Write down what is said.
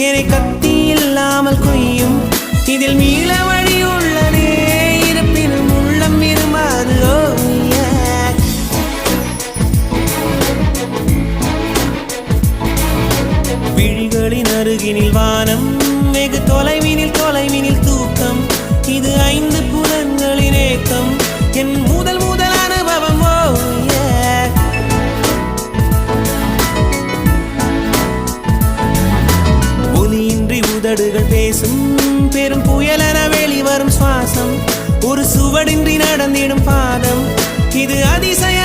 என்னை கத்தி இல்லாமல் கொய்யும் இதில் மீள வழி உள்ளதே இருப்பினும் உள்ளம் விரும்பாது விழிகளின் அருகினில் வானம் வெகு தொலைவினில் தூக்கம் இது 5 புலன்களின் ஏக்கம் என் முதல் அனுபவம் ஒலியின்றி உதடுகள் பேசும் பெரும் புயலென வெளிவரும் சுவாசம் ஒரு சுவடின்றி நடந்திடும் பாதம் இது அதிசயம்